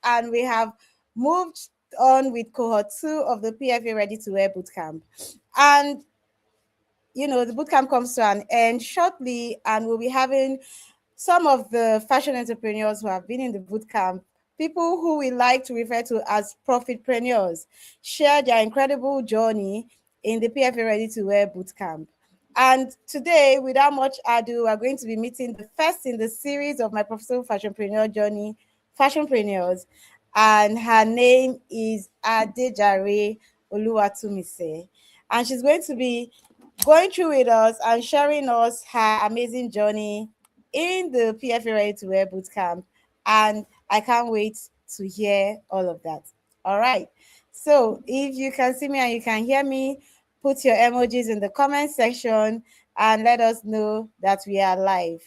and we have moved on with cohort 2 of the PFA Ready-to-Wear Bootcamp. And the bootcamp comes to an end shortly, and we'll be having some of the fashion entrepreneurs who have been in the bootcamp, people who we like to refer to as profitpreneurs, share their incredible journey in the PFA Ready-to-Wear Bootcamp. And today, without much ado, we're going to be meeting the first in the series of My Profitable Fashionpreneur Journey, Fashionpreneurs, and her name is Adejare Tunimse. And she's going to be going through with us and sharing us her amazing journey in the PFA Ready-to-Wear Bootcamp. And I can't wait to hear all of that. All right. So if you can see me and you can hear me, put your emojis in the comment section and let us know that we are live.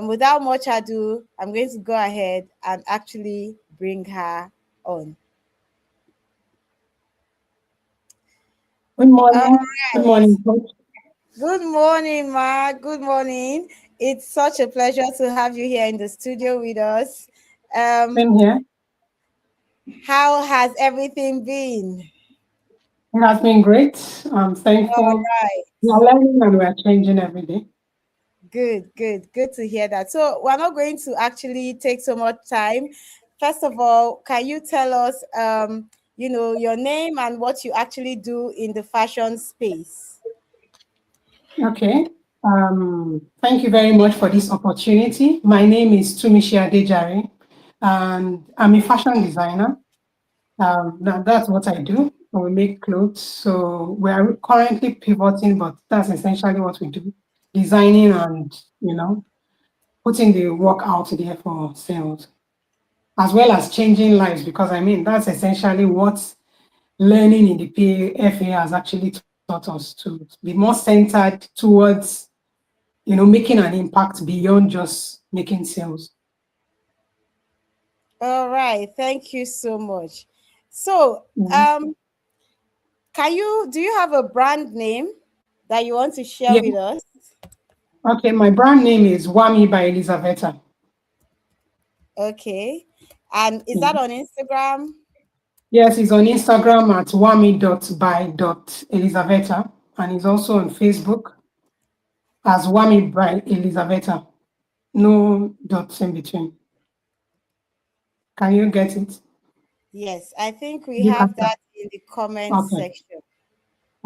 Without much ado, I'm going to go ahead and actually bring her on. Good morning. Right. Good morning, Coach. Good morning, Ma. Good morning. It's such a pleasure to have you here in the studio with us. Same here. How has everything been? It has been great. I'm thankful. All right. We are learning and we are changing every day. Good to hear that. So we're not going to actually take so much time. First of all, can you tell us, your name and what you actually do in the fashion space? Okay. Thank you very much for this opportunity. My name is Tunimse Adejare, and I'm a fashion designer. That's what I do. We make clothes. So we are currently pivoting, but that's essentially what we do: designing and putting the work out there for sales, as well as changing lives. Because that's essentially what learning in the PFA has actually taught us, to be more centered towards making an impact beyond just making sales. All right, thank you so much. So, do you have a brand name that you want to share with us? Okay, my brand name is Wami by Elisaveta. Okay, and is that on Instagram? Yes, it's on Instagram at wami.by.elisaveta, and it's also on Facebook as Wami by Elisaveta. No dots in between. Can you get it? Yes, I think we have that in the comment section.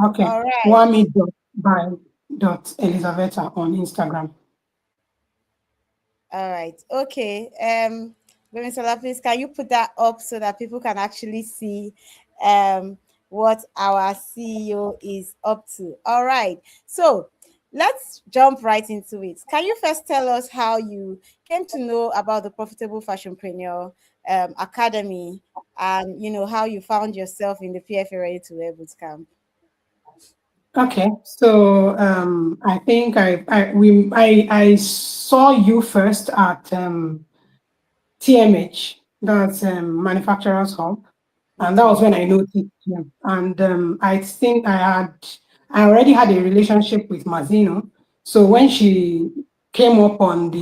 Okay. All right. Wami.by.elisaveta on Instagram. All right. Okay. Bemisola, please, can you put that up so that people can actually see what our CEO is up to? All right. So let's jump right into it. Can you first tell us how you came to know about the Profitable Fashionpreneur Academy, and how you found yourself in the PFA Ready-to-Wear Bootcamp? Okay, so I think I saw you first at TMH, that's Manufacturers Hub, and that was when I noticed you. And I think I already had a relationship with Mazino, so when she came up on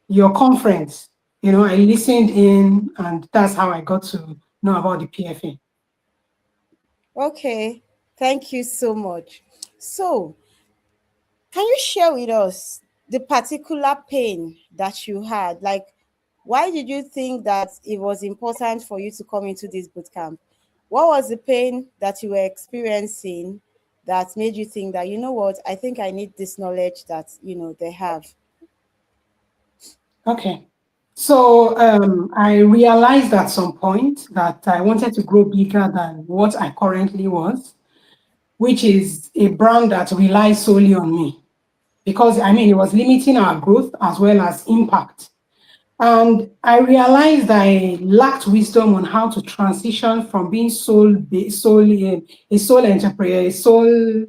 your conference, I listened in, and that's how I got to know about the PFA. Okay, thank you so much. So, can you share with us the particular pain that you had? Like, why did you think that it was important for you to come into this bootcamp? What was the pain that you were experiencing that made you think that, I think I need this knowledge that, they have? Okay. So I realized at some point that I wanted to grow bigger than what I currently was, which is a brand that relies solely on me. Because it was limiting our growth as well as impact. And I realized I lacked wisdom on how to transition from being solely a sole entrepreneur, solo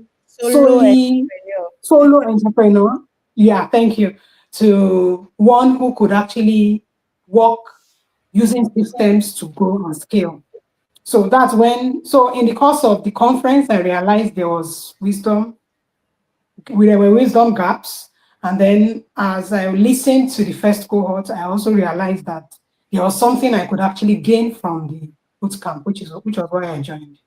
entrepreneur. Yeah, thank you. To one who could actually work using systems to grow and scale. So in the course of the conference, I realized there were wisdom gaps. And then as I listened to the first cohort, I also realized that there was something I could actually gain from the boot camp, which was why I joined.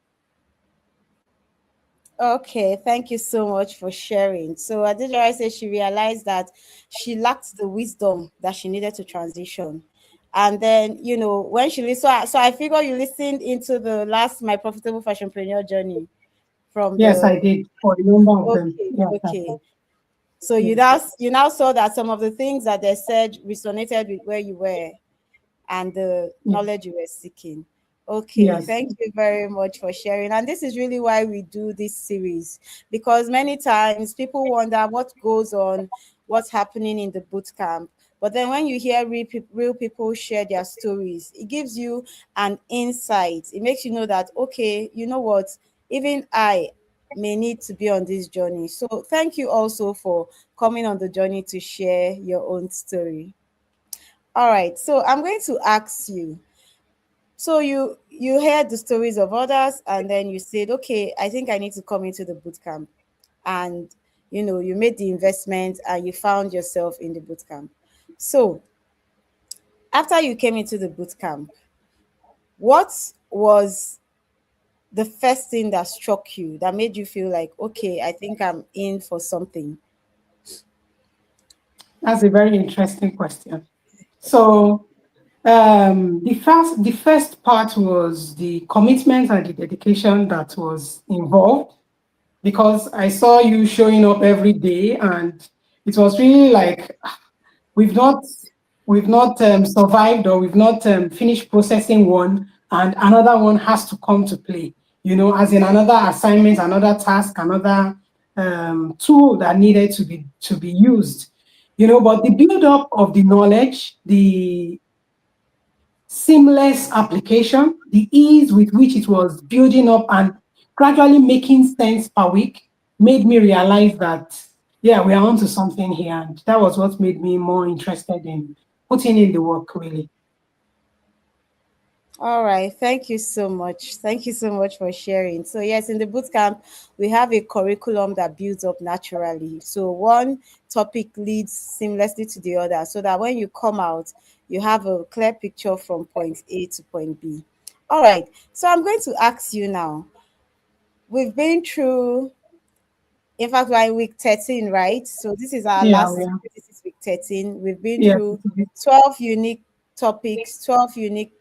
Okay, thank you so much for sharing. So Adejare says she realized that she lacked the wisdom that she needed to transition. And then, when she listened, so I figure you listened into the last My Profitable Fashionpreneur Journey from Yes, I the did for a number of them. okay, Yes, I okay. did. So you now saw that some of the things that they said resonated with where you were and the Yes, knowledge you were seeking. Okay, yes, thank you very much for sharing. And this is really why we do this series, because many times people wonder what goes on, what's happening in the boot camp. But then when you hear real people share their stories, it gives you an insight. It makes you know that, okay, you know what, even I may need to be on this journey. So thank you also for coming on the journey to share your own story. All right, so I'm going to ask you. So you heard the stories of others, and then you said, "Okay, I think I need to come into the boot camp." And you made the investment, and you found yourself in the boot camp. So after you came into the boot camp, what was the first thing that struck you that made you feel like, "Okay, I think I'm in for something"? that's a very interesting question. So the first part was the commitment and the dedication that was involved because I saw you showing up every day, and it was really like we've not we've not survived, or we've not finished processing one, and another one has to come to play. As in another assignment, another task, another tool that needed to be used. But the build up of the knowledge, the seamless application, the ease with which it was building up and gradually making sense per week made me realize that, yeah, we are onto something here. And that was what made me more interested in putting in the work, really. All right, thank you so much. Thank you so much for sharing. So, yes, in the boot camp, we have a curriculum that builds up naturally. So, one topic leads seamlessly to the other, so that when you come out, you have a clear picture from point A to point B. All right, so I'm going to ask you now. We've been through, in fact, we're in week 13, right? So this is our Yeah, last, yeah, this is week 13. We've been yeah, through 12 unique topics, 12 unique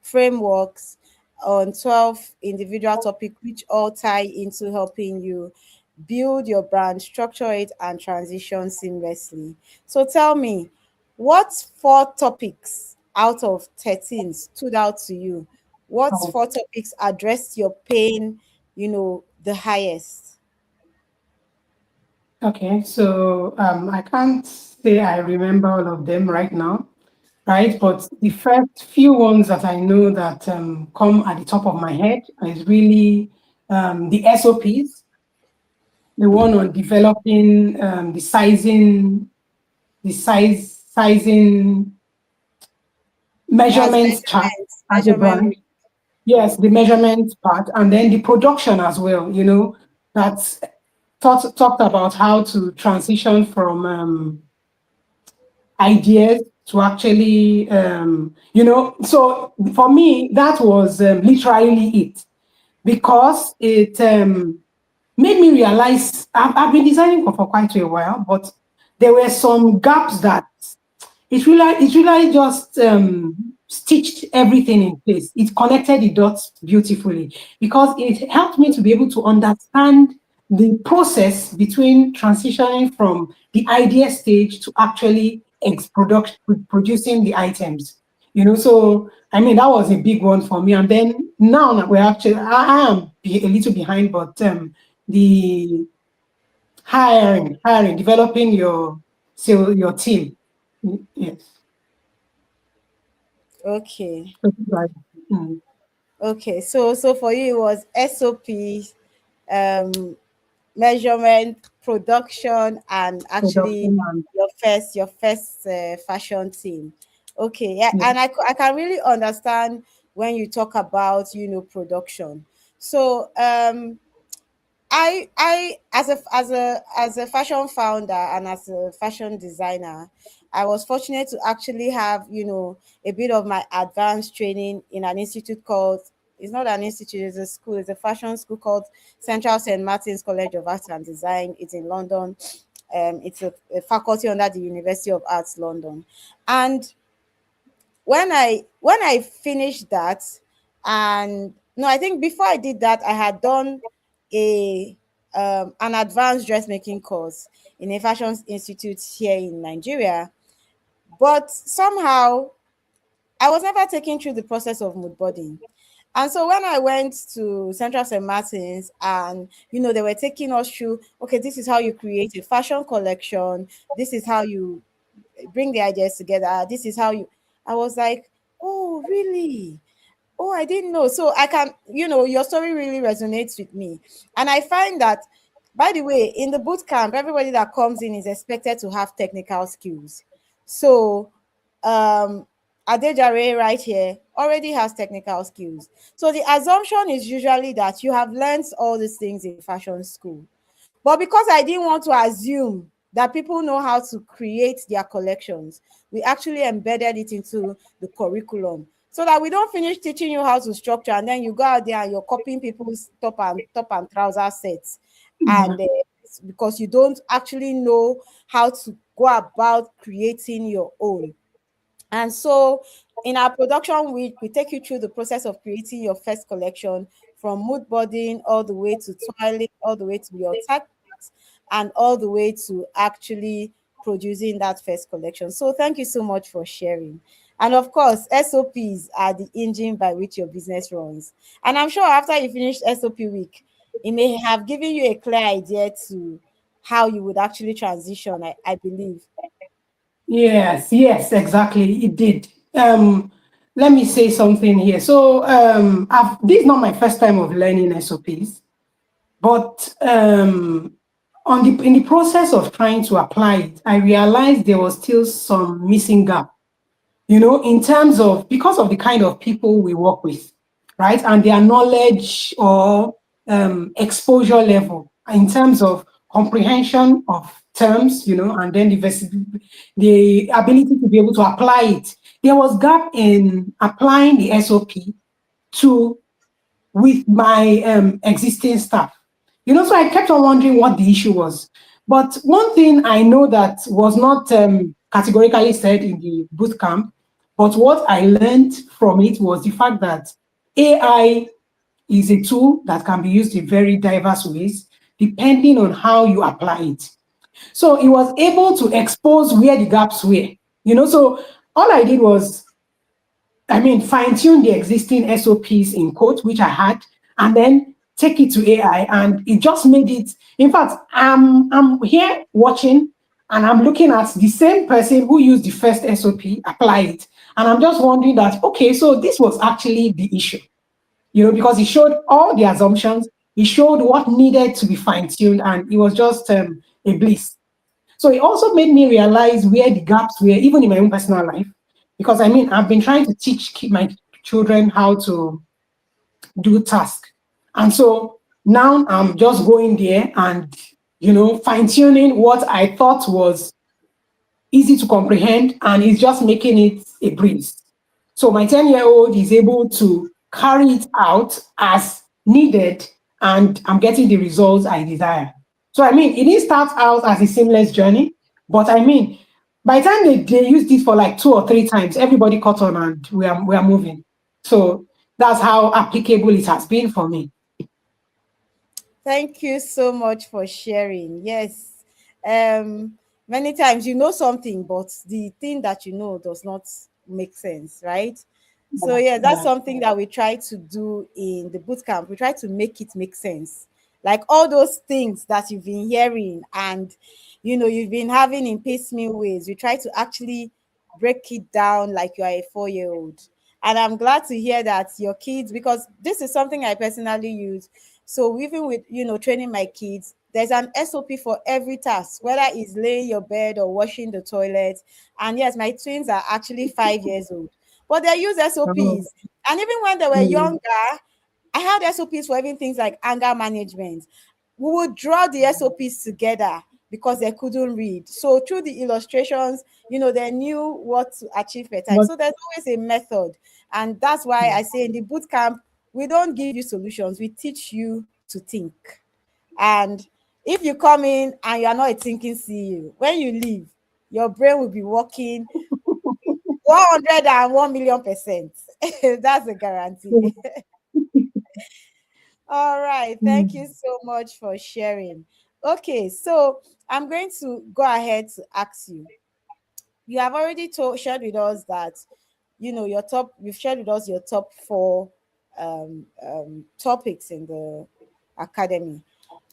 frameworks on 12 individual topics, which all tie into helping you build your brand, structure it, and transition seamlessly. So tell me, what four topics out of 13 stood out to you? What oh, four topics addressed your pain, the highest? okay. So I can't say I remember all of them right now, right? But the first few ones that I know that come at the top of my head is really the SOPs, the one on developing the sizing That's measurement chart measurement, as a measurement. brand. Yes, the measurement part, and then the production as well. That's talked about how to transition from ideas to actually, so for me, that was literally it because it made me realize I've been designing for quite a while, but there were some gaps that it really just stitched everything in place. It connected the dots beautifully because it helped me to be able to understand the process between transitioning from the idea stage to actually producing the items. So I mean that was a big one for me. And then now that we're actually, I am a little behind, but the hiring, developing your team. Yes. Okay. Right. Mm. Okay. So for you it was SOP, um, measurement, production, and actually Production and your first fashion team. Okay. Yeah, yeah. and I can really understand when you talk about production. So I as a fashion founder and as a fashion designer, I was fortunate to actually have, a bit of my advanced training in an institute called, it's not an institute, it's a school, it's a fashion school called Central St. Martin's College of Arts and Design. It's in London. It's a faculty under the University of Arts London. And when I finished that, and no, I think before I did that, I had done a an advanced dressmaking course in a fashion institute here in Nigeria. But somehow I was never taken through the process of mood boarding. And so when I went to Central St. Martin's, and they were taking us through, okay, this is how you create a fashion collection, this is how you bring the ideas together, this is how you, I was like, oh really? Oh, I didn't know. So I can, your story really resonates with me. And I find that, by the way, in the boot camp, everybody that comes in is expected to have technical skills. So um Adejare right here already has technical skills. So the assumption is usually that you have learned all these things in fashion school. But because I didn't want to assume that people know how to create their collections, we actually embedded it into the curriculum so that we don't finish teaching you how to structure and then you go out there and you're copying people's top and trouser sets, and because you don't actually know how to go about creating your own. And so in our production week, we take you through the process of creating your first collection, from mood boarding all the way to toiling, all the way to your tactics, and all the way to actually producing that first collection. So thank you so much for sharing. And of course, SOPs are the engine by which your business runs. And I'm sure after you finish SOP week, it may have given you a clear idea to how you would actually transition, I believe. Yes, yes, exactly. It did. Let me say something here. So, this is not my first time of learning SOPs, but in the process of trying to apply it, I realized there was still some missing gap, in terms of, because of the kind of people we work with, right? And their knowledge or exposure level in terms of comprehension of terms, and then the ability to be able to apply it. There was gap in applying the SOP to with my existing staff. So I kept on wondering what the issue was. But one thing I know that was not categorically said in the boot camp, but what I learned from it was the fact that AI is a tool that can be used in very diverse ways, depending on how you apply it. So it was able to expose where the gaps were. So all I did was, fine tune the existing SOPs in code, which I had, and then take it to AI, and it just made it. In fact, I'm here watching, and I'm looking at the same person who used the first SOP, apply it, and I'm just wondering that, okay, so this was actually the issue, because it showed all the assumptions, it showed what needed to be fine tuned, and it was just a bliss. So it also made me realize where the gaps were, even in my own personal life, because I've been trying to teach my children how to do tasks, and so now I'm just going there and fine tuning what I thought was easy to comprehend, and it's just making it a breeze. So my 10-year-old is able to carry it out as needed, and I'm getting the results I desire. So it didn't start out as a seamless journey, but by the time they used it for like 2 or 3 times, everybody caught on and we are moving. So that's how applicable it has been for me. Thank you so much for sharing. Yes. Many times you know something, but the thing that you know does not make sense, right? So yeah, that's Yeah. something that we try to do in the boot camp. We try to make it make sense. Like all those things that you've been hearing and you've been having in piecemeal ways. We try to actually break it down like you are a 4-year-old. And I'm glad to hear that your kids, because this is something I personally use. So even with training my kids, there's an SOP for every task, whether it's laying your bed or washing the toilet. And yes, my twins are actually 5 years old, but they use Oh, SOPs. And even when they were mm, younger, I had SOPs for even things like anger management. We would draw the SOPs together because they couldn't read. So through the illustrations, they knew what to achieve per time. But So there's always a method. And that's why I say in the boot camp, we don't give you solutions, we teach you to think. And if you come in and you are not a thinking CEO, when you leave, your brain will be working 101 million%. That's a guarantee. All right. Thank you mm, so much for sharing. Okay, so I'm going to go ahead to ask you. You have already shared with us that you've shared with us your top four topics in the academy.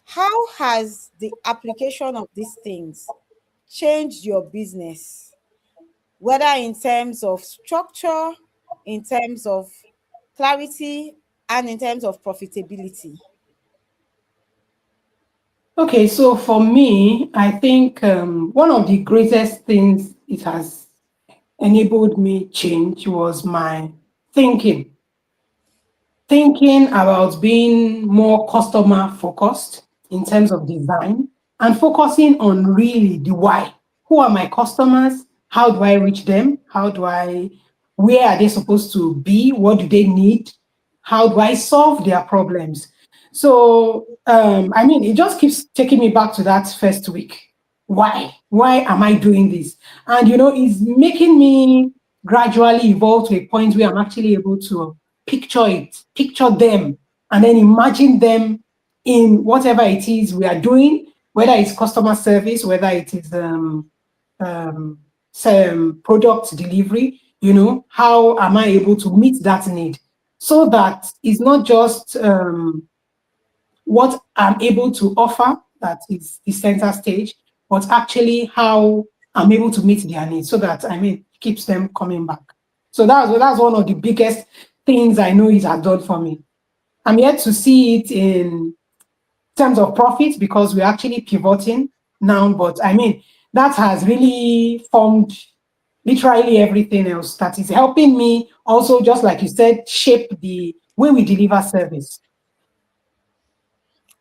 How has the application of these things changed your business, whether in terms of structure, in terms of clarity, and in terms of profitability? okay, so for me, I think one of the greatest things it has enabled me change was my thinking. Thinking about being more customer focused in terms of design and focusing on really the why. Who are my customers? How do I reach them? Where are they supposed to be? What do they need? How do I solve their problems? So, I mean, it just keeps taking me back to that first week. Why? Why am I doing this? And, it's making me gradually evolve to a point where I'm actually able to picture them, and then imagine them in whatever it is we are doing, whether it's customer service, whether it is some product delivery, how am I able to meet that need? So that it's not just what I'm able to offer that is the center stage, but actually how I'm able to meet their needs so that I mean keeps them coming back. So that's one of the biggest things I know it has done for me. I'm yet to see it in terms of profit because we're actually pivoting now, but I mean that has really formed literally everything else that is helping me also, just like you said, shape the way we deliver service.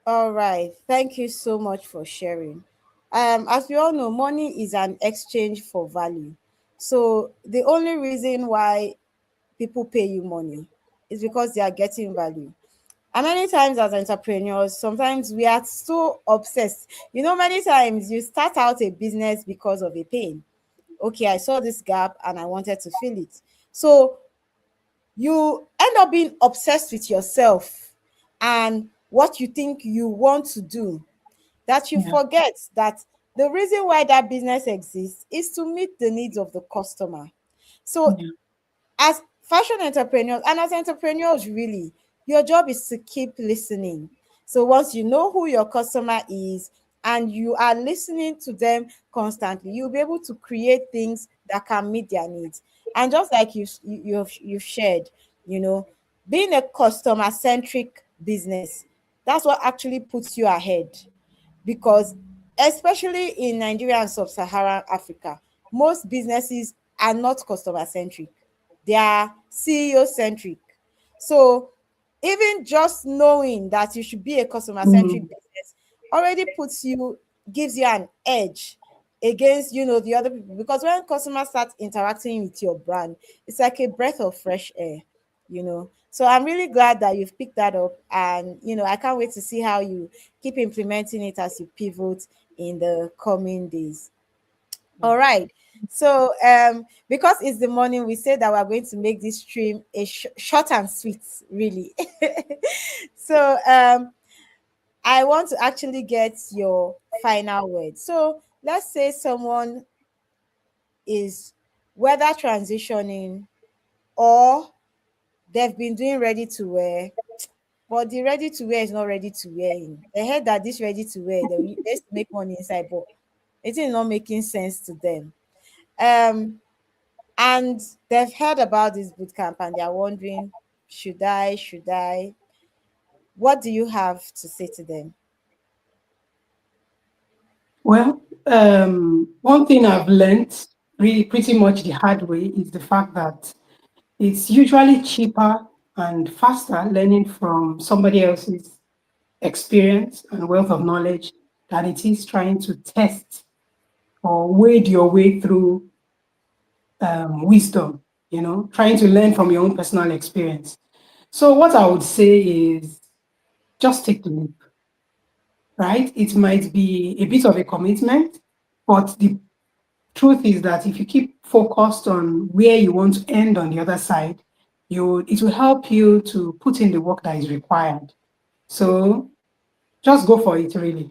All right. Thank you so much for sharing. As we all know, money is an exchange for value. So the only reason why people pay you money is because they are getting value. And many times as entrepreneurs, sometimes we are so obsessed. Many times you start out a business because of a pain. Okay, I saw this gap and I wanted to fill it. So you end up being obsessed with yourself and what you think you want to do, that you Yeah, forget that the reason why that business exists is to meet the needs of the customer. So yeah, as fashion entrepreneurs and as entrepreneurs, really, your job is to keep listening. So once you know who your customer is and you are listening to them constantly, you'll be able to create things that can meet their needs. And just like you've shared, you know being a customer centric business, that's what actually puts you ahead. Because especially in Nigeria and sub-Saharan Africa, most businesses are not customer centric. They are CEO centric. So even just knowing that you should be a customer centric mm, business already gives you an edge against the other people, because when customers start interacting with your brand, it's like a breath of fresh air. So I'm really glad that you've picked that up, and I can't wait to see how you keep implementing it as you pivot in the coming days. All right. So because it's the morning, we said that we're going to make this stream a short and sweet, really. So I want to actually get your final word. So let's say someone is whether transitioning or they've been doing ready to wear, but the ready to wear is not ready to wear in. They heard that this ready to wear, they used to make money inside, but it is not making sense to them. Um, and they've heard about this boot camp and they're wondering, should I? Should I? What do you have to say to them? well, one thing I've learned really pretty much the hard way is the fact that it's usually cheaper and faster learning from somebody else's experience and wealth of knowledge than it is trying to test or wade your way through wisdom, trying to learn from your own personal experience. So, what I would say is just take the leap, right? It might be a bit of a commitment, but the truth is that if you keep focused on where you want to end on the other side, it will help you to put in the work that is required. So just go for it, really.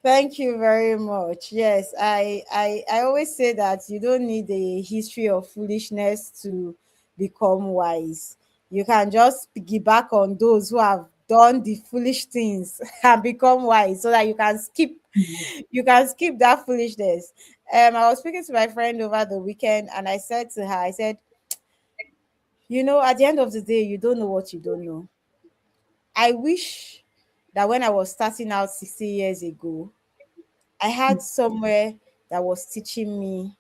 Thank you very much. Yes, I always say that you don't need a history of foolishness to become wise. You can just piggyback on those who have done the foolish things and become wise so that Mhm. you can skip that foolishness. I was speaking to my friend over the weekend and I said to her, I said, at the end of the day, you don't know what you don't know. I wish that when I was starting out 60 years ago, I had somewhere that was teaching me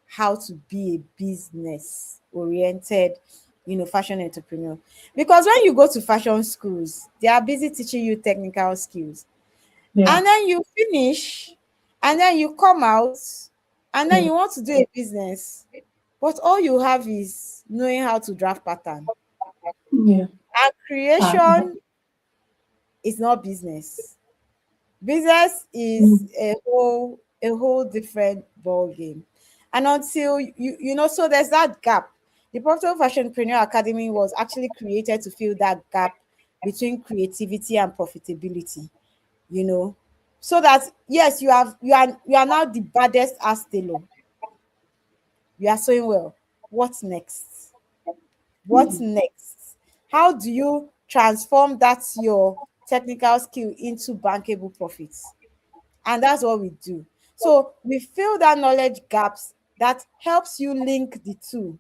how to be a business oriented, fashion entrepreneur. Because when you go to fashion schools, they are busy teaching you technical skills. Yeah, And then you finish, and then you come out, and then yeah, you want to do a business. But all you have is knowing how to draft pattern. yeah. And Uh, creation is not business. Business is mm, a whole different ball game. And until so there's that gap. The Profitable Fashionpreneur Academy was actually created to fill that gap between creativity and profitability, you know. So that yes, you are now the baddest ass tailor. You are sewing well. What's next? What's mm, next? How do you transform that your technical skill into bankable profits? And that's what we do. So we fill that knowledge gaps that helps you link the two,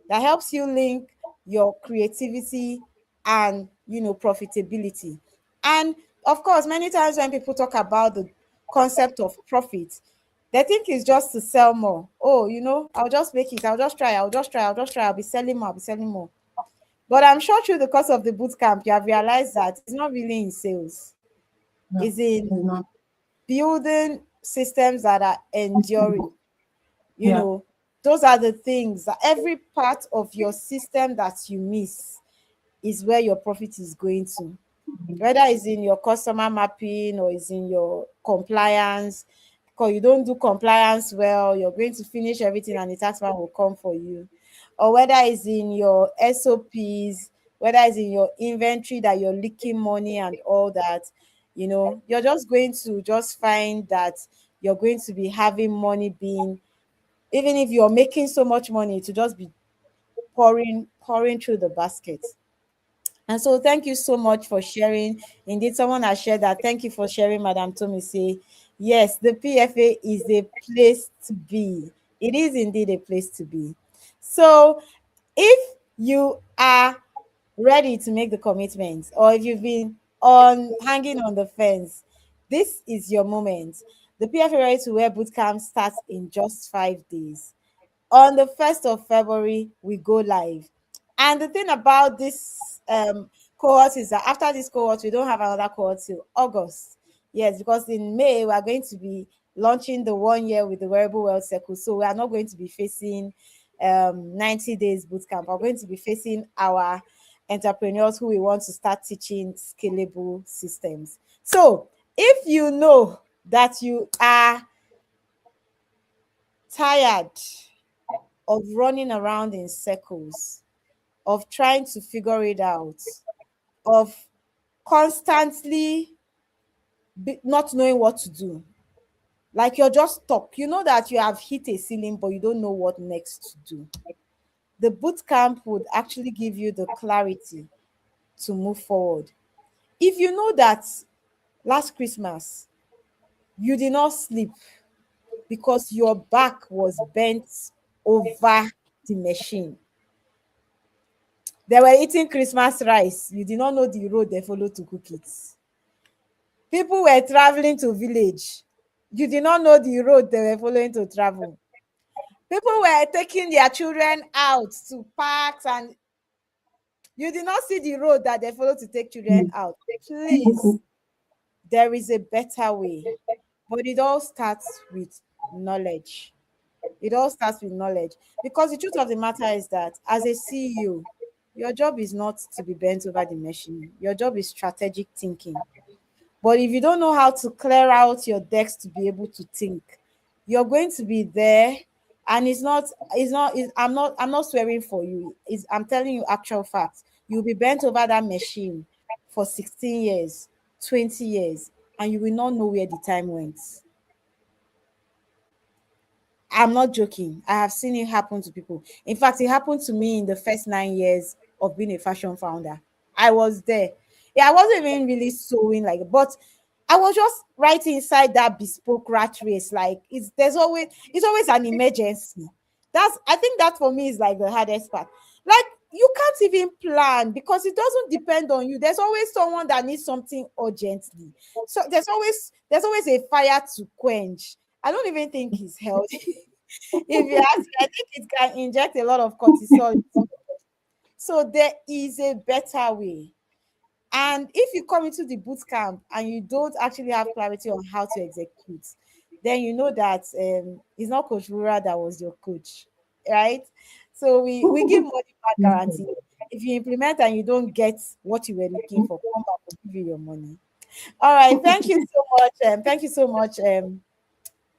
that helps you link your creativity and profitability. And of course, many times when people talk about the concept of profit, they think it's just to sell more. Oh, I'll just make it, I'll be selling more, I'll be selling more. But I'm sure through the course of the boot camp, you have realized that it's not really in sales, no, it's in it's not. building systems that are enduring. you Yeah. know those are the things that every part of your system that you miss is where your profit is going to, whether it's in your customer mapping or it's in your compliance. Because you don't do compliance well, you're going to finish everything and the tax man will come for you. Or whether it's in your SOPs, whether it's in your inventory that you're leaking money and all that, you're just going to just find that you're going to be having money being, even if you're making so much money, to just be pouring through the basket. And so thank you so much for sharing. Indeed, someone has shared that. Thank you for sharing, Madam Tomise. Yes, the PFA is a place to be. It is indeed a place to be. So if you are ready to make the commitment, or if you've been on hanging on the fence, this is your moment. The PFA Ready to Wear Bootcamp starts in just 5 days. On the 1st of February, we go live. And the thing about this cohort is that after this cohort, we don't have another cohort till August. Yes, because in May, we are going to be launching the 1 year with the Wearable World Circle. So we are not going to be facing 90 days bootcamp. We're going to be facing our entrepreneurs who we want to start teaching scalable systems. So if you know that you are tired of running around in circles, of trying to figure it out, of constantly not knowing what to do. Like you're just stuck. You know that you have hit a ceiling, but you don't know what next to do. The boot camp would actually give you the clarity to move forward. If you know that last Christmas you did not sleep because your back was bent over the machine, they were eating Christmas rice. You did not know the road they follow to cook it. People were traveling to village. You did not know the road they were following to travel. People were taking their children out to parks and You did not see the road that they follow to take children Mm. out. Please, there is a better way. But it all starts with knowledge. It all starts with knowledge. Because the truth of the matter is that as a CEO, your job is not to be bent over the machine. Your job is strategic thinking. But if you don't know how to clear out your decks to be able to think, you're going to be there. And I'm not swearing for you. I'm telling you actual facts. You'll be bent over that machine for 16 years, 20 years, and you will not know where the time went. I'm not joking. I have seen it happen to people. In fact, it happened to me in the first 9 years of being a fashion founder. I was there. Yeah, I wasn't even really sewing like, but I was just right inside that bespoke rat race. Like it's always an emergency. I think that for me is like the hardest part. Like you can't even plan because it doesn't depend on you. There's always someone that needs something urgently. So there's always a fire to quench. I don't even think it's healthy. If you ask me, I think it can inject a lot of cortisol. So there is a better way. And if you come into the boot camp and you don't actually have clarity on how to execute, then you know that it's not Coach Rura that was your coach, right? So we give money back guarantee. If you implement and you don't get what you were looking for, come back, we'll give you your money. All right, thank you so much. Thank you so much,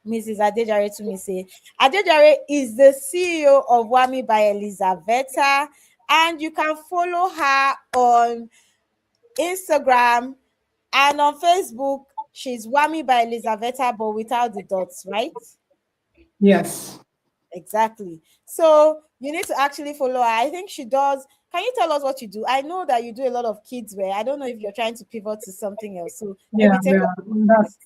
Mrs. Adejare Tunimse. Adejare is the CEO of Wami by Elizaveta, and you can follow her on Instagram and on Facebook. She's Wami by Elizaveta, but without the dots, right? Yes. Exactly. So you need to actually follow her. I think she does. Can you tell us what you do? I know that you do a lot of kids wear. I don't know if you're trying to pivot to something else. So Yeah, maybe take us. that's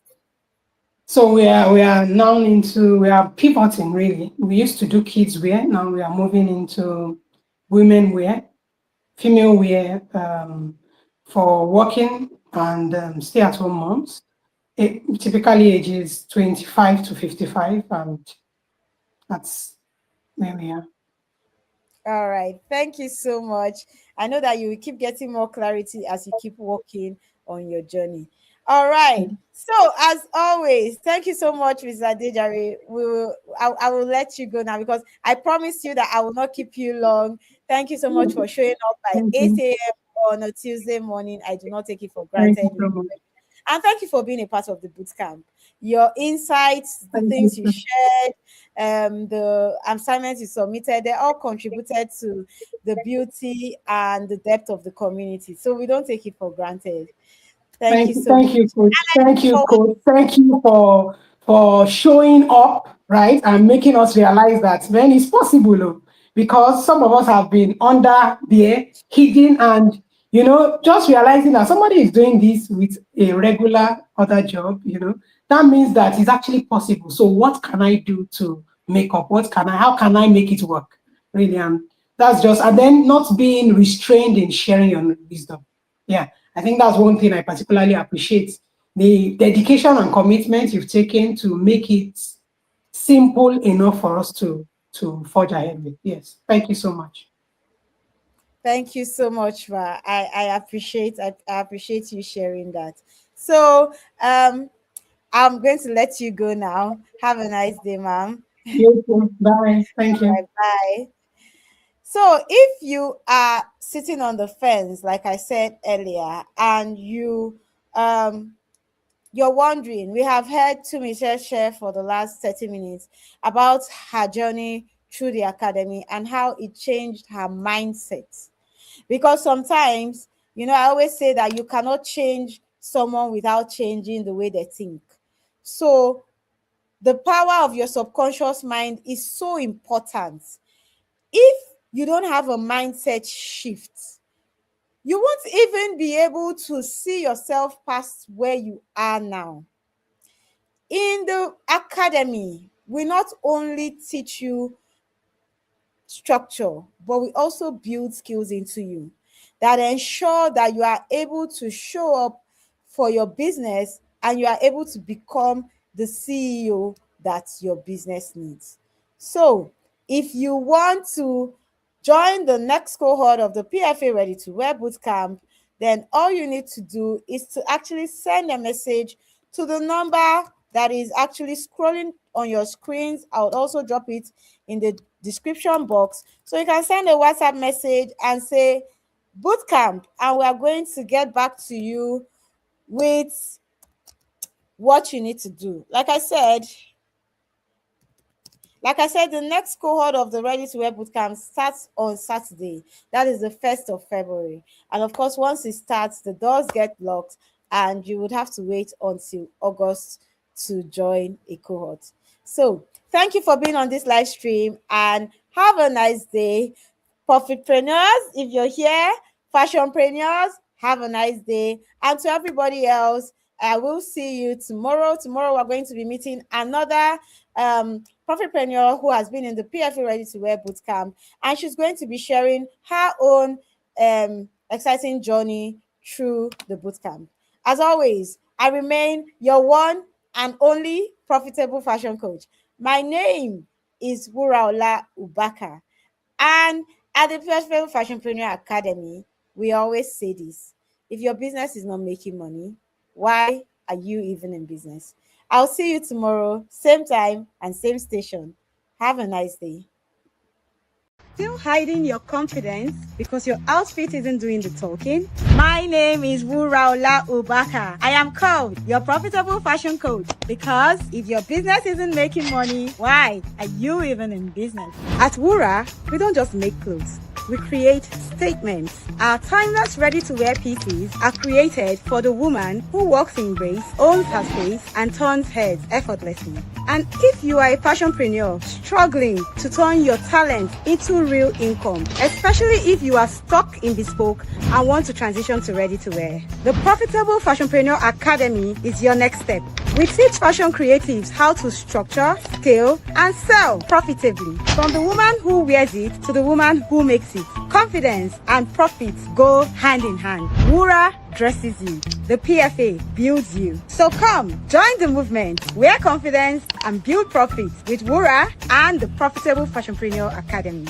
so we are now into we are pivoting really. We used to do kids wear, now we are moving into women wear, female wear for working and stay at home moms. It typically ages 25 to 55, and that's where we are. All right. Thank you so much. I know that you will keep getting more clarity as you keep working on your journey. All right. So, as always, thank you so much, Mr. Adejare. I will let you go now because I promised you that I will not keep you long. Thank you so much for showing up by Thank you. 8 a.m. on a Tuesday morning. I do not take it for Thank granted. you so much. And thank you for being a part of the boot camp. Your insights, the Thank you. things you shared, the assignments you submitted, they all contributed to the beauty and the depth of the community. So we don't take it for granted. Thank you so much. Thank you, coach. And I look Thank you, forward. coach. Thank you for showing up, right, and making us realize that then it's possible, oh, because some of us have been under there, hidden, and just realizing that somebody is doing this with a regular other job, that means that it's actually possible. So, what can I do to make up? How can I make it work? Really, and that's just, and then not being restrained in sharing your wisdom. Yeah, I think that's one thing I particularly appreciate the dedication and commitment you've taken to make it simple enough for us to forge ahead with. Yes, thank you so much. Thank you so much, Ma. I appreciate you sharing that. So I'm going to let you go now. Have a nice day, ma'am. You too. Bye. Thank you. Bye bye. So if you are sitting on the fence, like I said earlier, and um you're wondering, we have heard Tunmise share for the last 30 minutes about her journey through the academy and how it changed her mindset. Because sometimes, I always say that you cannot change someone without changing the way they think. So the power of your subconscious mind is so important. If you don't have a mindset shift, you won't even be able to see yourself past where you are now. In the academy, we not only teach you structure, but we also build skills into you that ensure that you are able to show up for your business and you are able to become the CEO that your business needs. So, if you want to join the next cohort of the PFA Ready to Wear Bootcamp, then all you need to do is to actually send a message to the number that is actually scrolling on your screens. I'll also drop it in the description box. So you can send a WhatsApp message and say bootcamp, and we are going to get back to you with what you need to do. Like I said, the next cohort of the Ready to Wear Bootcamp starts on Saturday. That is the 1st of February. And of course, once it starts, the doors get locked and you would have to wait until August to join a cohort. So thank you for being on this live stream and have a nice day. Profitpreneurs, if you're here, fashionpreneurs, have a nice day. And to everybody else, I will see you tomorrow. Tomorrow, we're going to be meeting another profitpreneur who has been in the PFA Ready to Wear Bootcamp, and she's going to be sharing her own exciting journey through the bootcamp. As always, I remain your one and only profitable fashion coach. My name is Wuraola Ubaka, and at the Profitable Fashionpreneur Academy, we always say this: if your business is not making money, why are you even in business? I'll see you tomorrow, same time and same station. Have a nice day. Still hiding your confidence because your outfit isn't doing the talking? My name is Wuraola Ubaka. I am called your profitable fashion coach because if your business isn't making money, why are you even in business? At Wura, we don't just make clothes. We create statements. Our timeless ready-to-wear pieces are created for the woman who walks in grace, owns her space, and turns heads effortlessly. And if you are a fashionpreneur struggling to turn your talent into real income, especially if you are stuck in bespoke and want to transition to ready-to-wear, the Profitable Fashionpreneur Academy is your next step. We teach fashion creatives how to structure, scale, and sell profitably. From the woman who wears it to the woman who makes it. Confidence and profits go hand in hand. Wura dresses you. The PFA builds you. So come, join the movement. Wear confidence and build profits with Wura and the Profitable Fashionpreneur Academy.